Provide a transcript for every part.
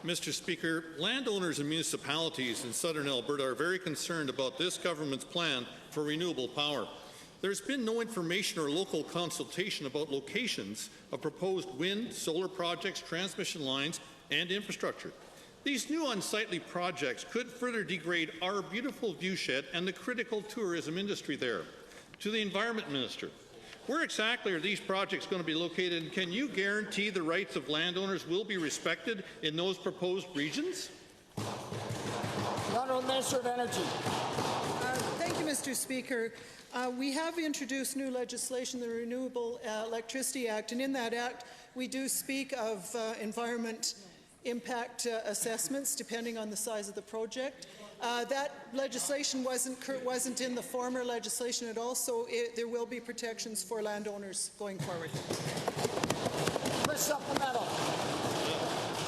Mr. Speaker, landowners and municipalities in southern Alberta are very concerned about this government's plan for renewable power. There's been no information or local consultation about locations of proposed wind, solar projects, transmission lines, and infrastructure. These new unsightly projects could further degrade our beautiful viewshed and the critical tourism industry there. To the Environment Minister, where exactly are these projects going to be located, and can you guarantee the rights of landowners will be respected in those proposed regions? The Honourable Minister of Energy. Thank you, Mr. Speaker. We have introduced new legislation, the Renewable Electricity Act, and in that act we do speak of environment impact assessments depending on the size of the project. That legislation wasn't in the former legislation at all, so there will be protections for landowners going forward. Supplemental.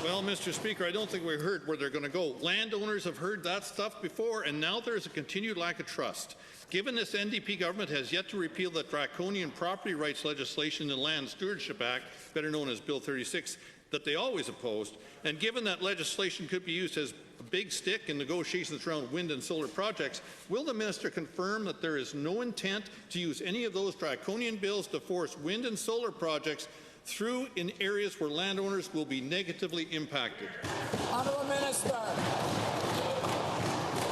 Well, Mr. Speaker, I don't think we heard where they're going to go. Landowners have heard that stuff before, and now there is a continued lack of trust. Given this NDP government has yet to repeal the draconian property rights legislation in the Land Stewardship Act, better known as Bill 36, that they always opposed, and given that legislation could be used as a big stick in negotiations around wind and solar projects, will the minister confirm that there is no intent to use any of those draconian bills to force wind and solar projects through in areas where landowners will be negatively impacted? Honourable Minister.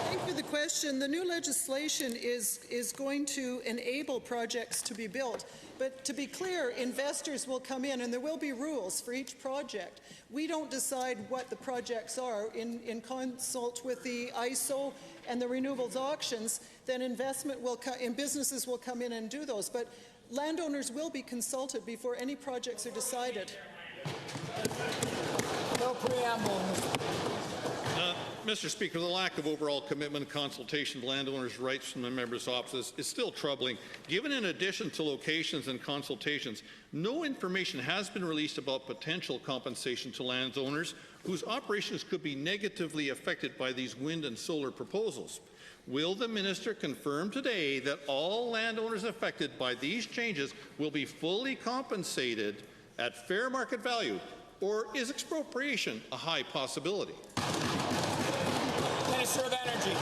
Thank you for the question. The new legislation is going to enable projects to be built. But to be clear, investors will come in and there will be rules for each project. We don't decide what the projects are. In consult with the ISO and the renewables auctions, then businesses will come in and do those. But landowners will be consulted before any projects are decided. No preamble. Mr. Speaker, the lack of overall commitment and consultation to landowners' rights from the members' offices is still troubling. Given in addition to locations and consultations, no information has been released about potential compensation to landowners whose operations could be negatively affected by these wind and solar proposals. Will the minister confirm today that all landowners affected by these changes will be fully compensated at fair market value, or is expropriation a high possibility? Minister of Energy.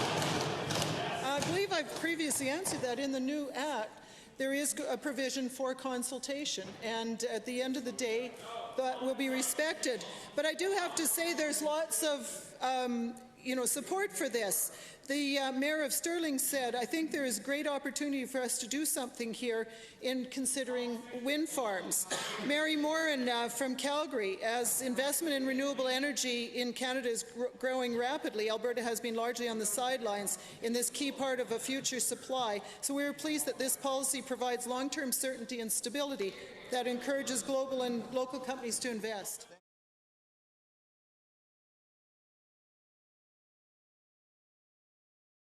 I believe I've previously answered that. In the new Act, there is a provision for consultation, and at the end of the day, that will be respected. But I do have to say there's lots of support for this. The Mayor of Stirling said, I think there is great opportunity for us to do something here in considering wind farms. Mary Moran from Calgary, as investment in renewable energy in Canada is growing rapidly, Alberta has been largely on the sidelines in this key part of a future supply. So we are pleased that this policy provides long-term certainty and stability that encourages global and local companies to invest.